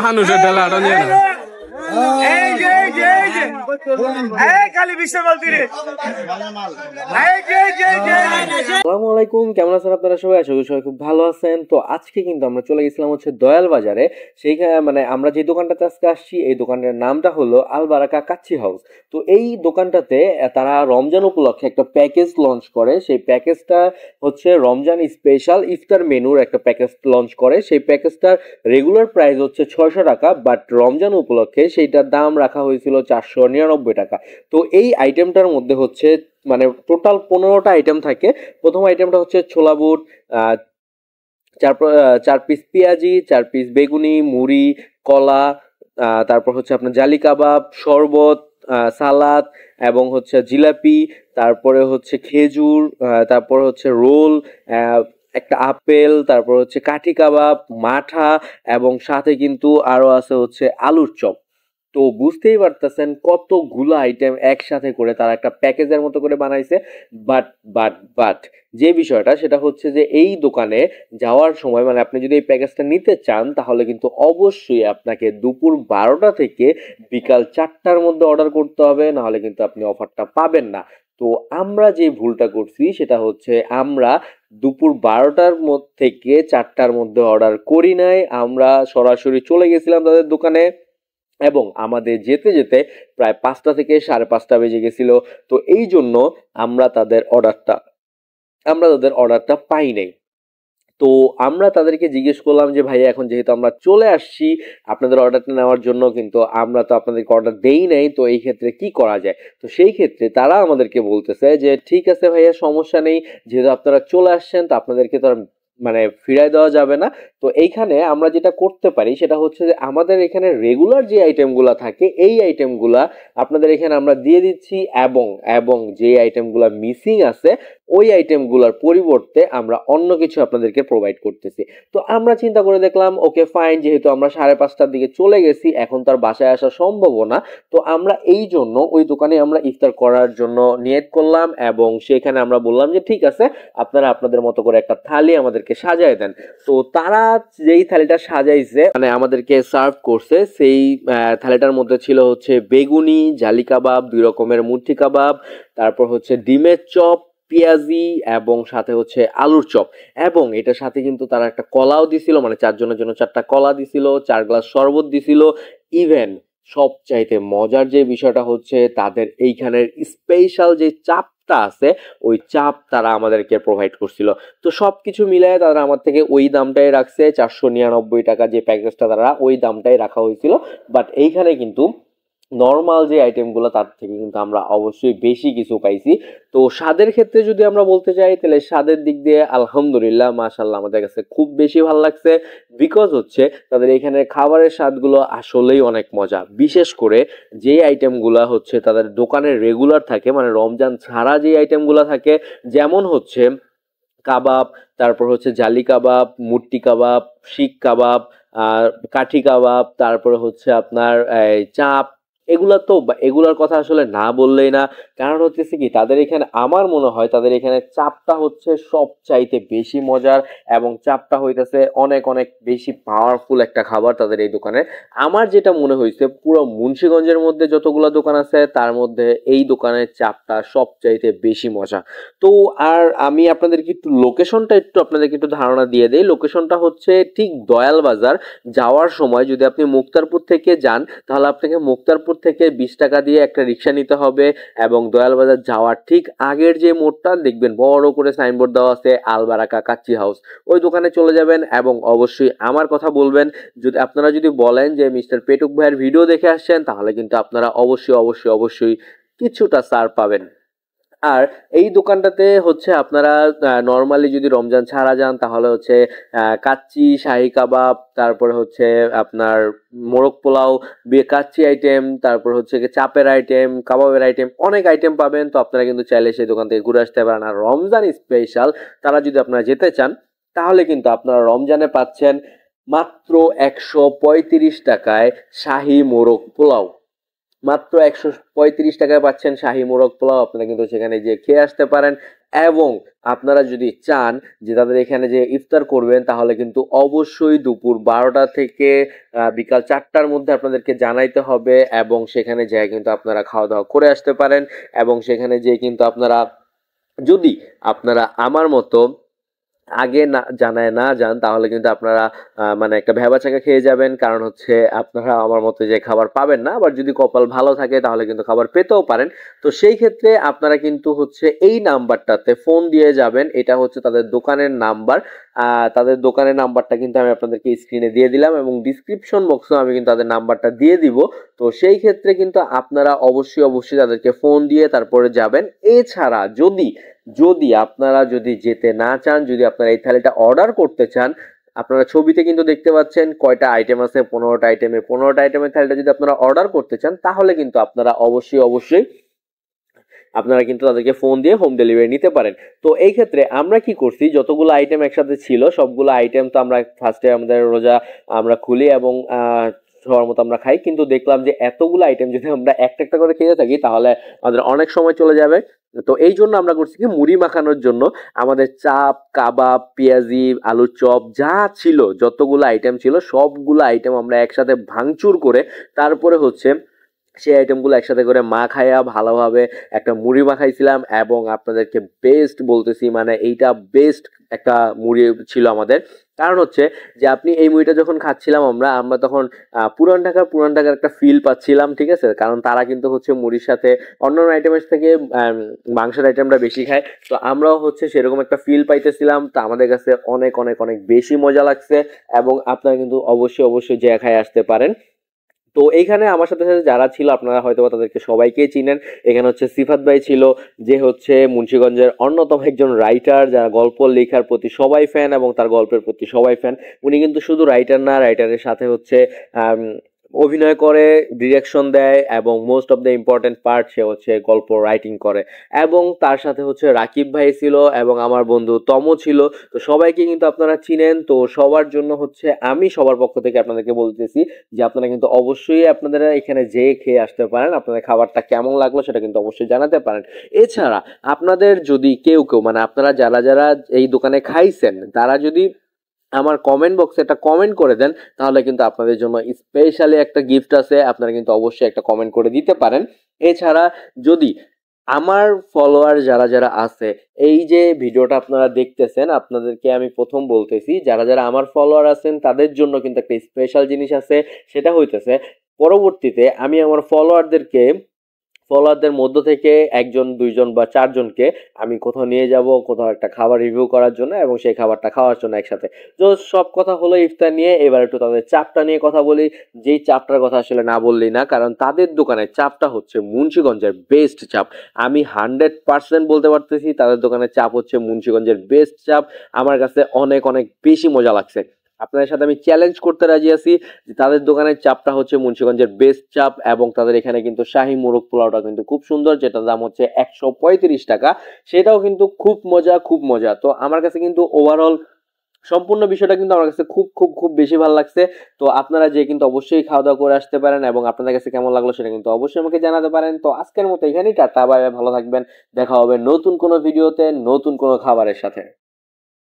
মানুষের ঢেলা নিয়ে আসসালামু আলাইকুম, কেমন আছেন আপনারা সবাই? আশা করি সবাই খুব ভালো আছেন। তো আজকে কিন্তু আমরা চলে গেছিলাম হচ্ছে দয়াল বাজারে। সেইখানে মানে আমরা যে দোকানটাতে আজকে আসছি এই দোকানের নামটা হলো আল বারাকা কাচ্চি হাউস। তো এই দোকানটাতে তারা রমজান উপলক্ষে একটা প্যাকেজ লঞ্চ করে। সেই প্যাকেজটা হচ্ছে রমজান স্পেশাল ইফতার মেনুর একটা প্যাকেজ লঞ্চ করে। সেই প্যাকেজটার রেগুলার প্রাইস হচ্ছে 600 টাকা, বাট রমজান উপলক্ষে সেইটার দাম রাখা হয়েছিল 499 টাকা। তো এই আইটেমটার মধ্যে হচ্ছে মানে টোটাল 15টা আইটেম থাকে। প্রথম আইটেমটা হচ্ছে ছোলা বুট, চার পিস পেঁয়াজি, 4 পিস বেগুনি, মুড়ি, কলা, তারপর হচ্ছে আপনার জালি কাবাব, শরবত, সালাদ এবং হচ্ছে জিলাপি, তারপরে হচ্ছে খেজুর, তারপর হচ্ছে রোল, একটা আপেল, তারপর হচ্ছে কাঠি কাবাব, মাঠা এবং সাথে কিন্তু আরো আছে হচ্ছে আলুর চপ। তো বুঝতেই পারতেছেন কতগুলো আইটেম একসাথে করে তারা একটা প্যাকেজের মতো করে বানাইছে। বাট বাট বাট যে বিষয়টা সেটা হচ্ছে যে এই দোকানে যাওয়ার সময় মানে আপনি যদি এই প্যাকেজটা নিতে চান তাহলে কিন্তু অবশ্যই আপনাকে দুপুর 12টা থেকে বিকাল 4টার মধ্যে অর্ডার করতে হবে, নাহলে কিন্তু আপনি অফারটা পাবেন না। তো আমরা যে ভুলটা করছি সেটা হচ্ছে আমরা দুপুর 12টার থেকে 4টার মধ্যে অর্ডার করি নাই, আমরা সরাসরি চলে গেছিলাম তাদের দোকানে এবং আমাদের যেতে যেতে প্রায় 5টা থেকে 5:30 বেজে গেছিল। তো এই জন্য আমরা তাদের অর্ডারটা পাই নাই। তো আমরা তাদেরকে জিজ্ঞেস করলাম যে ভাই এখন যেহেতু আমরা চলে আসছি আপনাদের অর্ডারটা নেওয়ার জন্য, কিন্তু আমরা তো আপনাদেরকে অর্ডার দেই নাই, তো এই ক্ষেত্রে কি করা যায়? তো সেই ক্ষেত্রে তারা আমাদেরকে বলতেছে যে ঠিক আছে ভাইয়া, সমস্যা নেই, যেহেতু আপনারা চলে আসছেন তো আপনাদেরকে তো আর মানে ফিরাই দেওয়া যাবে না। তো এইখানে আমরা যেটা করতে পারি সেটা হচ্ছে যে আমাদের এখানে রেগুলার যে আইটেমগুলো থাকে এই আইটেমগুলা আপনাদের এখানে আমরা দিয়ে দিচ্ছি, এবং এবং যে আইটেমগুলা মিসিং আছে ওই আইটেমগুলোর পরিবর্তে আমরা অন্য কিছু আপনাদেরকে প্রোভাইড করতেছি। তো আমরা চিন্তা করে দেখলাম ওকে ফাইন, যেহেতু আমরা 5:30টার দিকে চলে গেছি এখন তার বাসায় আসা সম্ভব না, তো আমরা এই জন্য ওই দোকানে আমরা ইফতার করার জন্য নিয়ত করলাম এবং সেখানে আমরা বললাম যে ঠিক আছে আপনারা আপনাদের মতো করে একটা থালি আমাদেরকে সাজায় দেন। তো তারা যেই থালিটা সাজাইছে মানে আমাদেরকে সার্ভ করছে, সেই থালিটার মধ্যে ছিল হচ্ছে বেগুনি, জালি কাবাব, 2 রকমের মুঠি কাবাব, তারপর হচ্ছে ডিমের চপ, পেঁয়াজি এবং সাথে হচ্ছে আলুর চপ, এবং এটার সাথে কিন্তু তারা একটা কলাও দিছিল, মানে 4 জনের জন্য 4টা কলা দিছিল, 4 গ্লাস শরবত দিছিল। ইভেন সবচাইতে মজার যে বিষয়টা হচ্ছে তাদের এইখানের স্পেশাল যে চাপটা আছে ওই চাপ তারা আমাদেরকে প্রোভাইড করছিল। তো সবকিছু মিলায় তারা আমার থেকে ওই দামটাই রাখছে, 499 টাকা যে প্যাকেজটা তারা ওই দামটাই রাখা হয়েছিল। বাট এইখানে কিন্তু নর্মাল যে আইটেমগুলো তার থেকে কিন্তু আমরা অবশ্যই বেশি কিছু পাইছি। তো স্বাদের ক্ষেত্রে যদি আমরা বলতে চাই তাহলে স্বাদের দিক দিয়ে আলহামদুলিল্লাহ মাশাআল্লাহ আমাদের কাছে খুব বেশি ভালো লাগছে, বিকজ হচ্ছে তাদের এখানে খাবারের স্বাদগুলো আসলেই অনেক মজা। বিশেষ করে যে আইটেমগুলো হচ্ছে তাদের দোকানের রেগুলার থাকে, মানে রমজান ছাড়া যে আইটেমগুলো থাকে, যেমন হচ্ছে কাবাব, তারপর হচ্ছে জালি কাবাব, মুট্টি কাবাব, শিক কাবাব, আর কাঠি কাবাব, তারপরে হচ্ছে আপনার চাপ, এগুলার কথা আসলে না বললেই না। কারণ হচ্ছে কি তাদের এখানে আমার মনে হয় তাদের এখানে চাপটা হচ্ছে সব চাইতে বেশি মজার, এবং চাপটা হইতেছে অনেক অনেক বেশি পাওয়ারফুল একটা খাবার তাদের এই দোকানে। আমার যেটা মনে হয়েছে পুরো মুন্সিগঞ্জের মধ্যে যতগুলো দোকান আছে তার মধ্যে এই দোকানের চাপটা সব চাইতে বেশি মজা। তো আর আমি আপনাদেরকে একটু ধারণা দিয়ে দেই। লোকেশনটা হচ্ছে ঠিক দয়াল বাজার যাওয়ার সময় যদি আপনি মুক্তারপুর থেকে যান তাহলে আপনাকে মুক্তারপুর থেকে 20 টাকা দিয়ে একটা রিক্সা নিতে হবে, এবং দয়াল বাজার যাওয়ার ঠিক আগের যে মোড়টা দেখবেন বড় করে সাইনবোর্ড দেওয়া আছে আল বারাকা কাচ্চি হাউস, ওই দোকানে চলে যাবেন এবং অবশ্যই আমার কথা বলবেন। আপনারা যদি বলেন যে মিস্টার পেটুক ভাইয়ের ভিডিও দেখে আসছেন তাহলে কিন্তু আপনারা অবশ্যই অবশ্যই অবশ্যই কিছুটা ছাড় পাবেন। আর এই দোকানটাতে হচ্ছে আপনারা নর্মালি যদি রমজান ছাড়া যান তাহলে হচ্ছে কাচ্চি, শাহি কাবাব, তারপরে হচ্ছে আপনার মোরগ পোলাও, কাচ্চি আইটেম, তারপর হচ্ছে চাপের আইটেম, কাবাবের আইটেম, অনেক আইটেম পাবেন। তো আপনারা কিন্তু চাইলে সেই দোকান থেকে ঘুরে আসতে পারেন। আর রমজান স্পেশাল তারা যদি আপনারা যেতে চান তাহলে কিন্তু আপনারা রমজানে পাচ্ছেন মাত্র 135 টাকায় শাহি মোরগ পোলাও। মাত্র 135 টাকায় পাচ্ছেন শাহী মোরগ পোলাও। আপনারা কিন্তু সেখানে যেয়ে খেয়ে আসতে পারেন এবং আপনারা যদি চান যে তাদের এখানে যে ইফতার করবেন তাহলে কিন্তু অবশ্যই দুপুর 12টা থেকে বিকাল 4টার মধ্যে আপনাদেরকে জানাইতে হবে এবং সেখানে যেয়ে কিন্তু আপনারা খাওয়া দাওয়া করে আসতে পারেন এবং সেখানে যেয়ে কিন্তু আপনারা যদি আপনারা আমার মতো আগে না জানায় না যান তাহলে কিন্তু আপনারা মানে একটা ভ্যাবাচাকা খেয়ে যাবেন। কারণ হচ্ছে আপনারা আমার মতো যে খাবার পাবেন না, আবার যদি কপাল ভালো থাকে তাহলে কিন্তু খাবার পেতেও পারেন। তো সেই ক্ষেত্রে আপনারা কিন্তু হচ্ছে এই নাম্বারটাতে ফোন দিয়ে যাবেন, এটা হচ্ছে তাদের দোকানের নাম্বার। তাদের দোকানের নাম্বারটা কিন্তু আমি আপনাদেরকে স্ক্রিনে দিয়ে দিলাম এবং ডিসক্রিপশন বক্সেও আমি কিন্তু তাদের নাম্বারটা দিয়ে দিব। তো সেই ক্ষেত্রে কিন্তু আপনারা অবশ্যই অবশ্যই তাদেরকে ফোন দিয়ে তারপরে যাবেন। এছাড়া যদি যদি আপনারা যদি যেতে না চান, যদি আপনারা এই থালিটা অর্ডার করতে চান, আপনারা ছবিতে কিন্তু দেখতে পাচ্ছেন কয়টা আইটেম আছে, 15টা আইটেমে 15টা আইটেমের থালিটা যদি আপনারা অর্ডার করতে চান তাহলে কিন্তু আপনারা অবশ্যই অবশ্যই আপনারা কিন্তু তাদেরকে ফোন দিয়ে হোম ডেলিভারি নিতে পারেন। তো এই ক্ষেত্রে আমরা কি করছি, যতগুলো আইটেম একসাথে ছিল সবগুলো আইটেম তো আমরা ফার্স্টে আমাদের রোজা আমরা খুলি এবং সবার মতো আমরা খাই, কিন্তু দেখলাম যে এতগুলো আইটেম যদি আমরা একটা একটা করে খেতে থাকি তাহলে আমাদের অনেক সময় চলে যাবে। তো এই জন্য আমরা করছি কি, মুড়ি মাখানোর জন্য আমাদের চাপ, কাবাব, পেঁয়াজি, আলুর চপ যা ছিল, যতগুলো আইটেম ছিল সবগুলো আইটেম আমরা একসাথে ভাঙচুর করে তারপরে হচ্ছে সেই আইটেমগুলো একসাথে করে মাখাইয়া ভালোভাবে একটা মুড়ি মাখাইছিলাম এবং আপনাদেরকে বেস্ট বলতেছি, মানে এইটা বেস্ট একটা মুড়ি ছিল আমাদের। কারণ হচ্ছে যে আপনি এই মুড়িটা যখন খাচ্ছিলাম আমরা আমরা তখন পুরান ঢাকার একটা ফিল পাচ্ছিলাম, ঠিক আছে? কারণ তারা কিন্তু হচ্ছে মুড়ির সাথে অন্যান্য আইটেমের থেকে মাংসের আইটেমটা বেশি খায়। তো আমরাও হচ্ছে সেরকম একটা ফিল পাইতেছিলাম। তো আমাদের কাছে অনেক অনেক অনেক বেশি মজা লাগছে এবং আপনারা কিন্তু অবশ্যই অবশ্যই যে খায় আসতে পারেন। তো এইখানে আমার সাথে সাথে যারা ছিল আপনারা হয়তো তাদেরকে সবাইকেই চিনেন। এখানে হচ্ছে সিফাত ভাই ছিল, যে হচ্ছে মুন্সিগঞ্জের অন্যতম একজন রাইটার, যারা গল্প লেখার প্রতি সবাই ফ্যান এবং তার গল্পের প্রতি সবাই ফ্যান। উনি কিন্তু শুধু রাইটার না, রাইটারের সাথে হচ্ছে আম, অভিনয় করে, ডিরেকশন দেয় এবং most of the important part সে হচ্ছে গল্প রাইটিং করে। এবং তার সাথে হচ্ছে রাকিব ভাই ছিল এবং আমার বন্ধু তম ছিল। তো সবাইকে কিন্তু আপনারা চিনেন। তো সবার জন্য হচ্ছে আমি সবার পক্ষ থেকে আপনাদেরকে বলতেছি যে আপনারা কিন্তু অবশ্যই আপনারা এখানে যেয়ে খেয়ে আসতে পারেন। আপনাদের খাবারটা কেমন লাগলো সেটা কিন্তু অবশ্যই জানাতে পারেন। এছাড়া আপনাদের যদি কেউ কেউ মানে আপনারা যারা যারা এই দোকানে খাইছেন তারা যদি আমার কমেন্ট বক্সে একটা কমেন্ট করে দেন তাহলে কিন্তু আপনাদের জন্য স্পেশালি একটা গিফট আছে, আপনারা কিন্তু অবশ্যই একটা কমেন্ট করে দিতে পারেন। এছাড়া যদি আমার ফলোয়ার যারা যারা আছে, এই যে ভিডিওটা আপনারা দেখতেছেন আপনাদেরকে আমি প্রথম বলতেছি যারা যারা আমার ফলোয়ার আছেন তাদের জন্য কিন্তু একটা স্পেশাল জিনিস আছে। সেটা হইতেছে পরবর্তীতে আমি আমার ফলোয়ারদের মধ্য থেকে একজন, দুইজন বা চারজনকে আমি কোথাও নিয়ে যাব, কোথাও একটা খাবার রিভিউ করার জন্য এবং সেই খাবারটা খাওয়ার জন্য একসাথে। তো সব কথা হলো ইফতার নিয়ে, এবার একটু তাদের চাপটা নিয়ে কথা বলি। যেই চাপটার কথা আসলে না বললেই না, কারণ তাদের দোকানের চাপটা হচ্ছে মুন্সিগঞ্জের বেস্ট চাপ। আমি 100% বলতে পারতেছি তাদের দোকানের চাপ হচ্ছে মুন্সিগঞ্জের বেস্ট চাপ। আমার কাছে অনেক অনেক বেশি মজা লাগছে। আপনাদের সাথে আমি চ্যালেঞ্জ করতে রাজি আছি যে তাদের দোকানের চাপটা হচ্ছে মুন্সিগঞ্জের বেস্ট চাপ এবং তাদের এখানে কিন্তু শাহী মোরগ পোলাওটা কিন্তু খুব সুন্দর, যেটার দাম হচ্ছে 135 টাকা। সেটাও কিন্তু খুব মজা, খুব মজা। তো আমার কাছে কিন্তু ওভারঅল সম্পূর্ণ বিষয়টা কিন্তু আমার কাছে খুব খুব খুব বেশি ভালো লাগছে। তো আপনারা যে কিন্তু অবশ্যই খাওয়া দাওয়া করে আসতে পারেন এবং আপনাদের কাছে কেমন লাগলো সেটা কিন্তু অবশ্যই আমাকে জানাতে পারেন। তো আজকের মতো এখানেই টাটা, বাই বাই, ভালো থাকবেন। দেখা হবে নতুন কোনো ভিডিওতে নতুন কোনো খাবারের সাথে।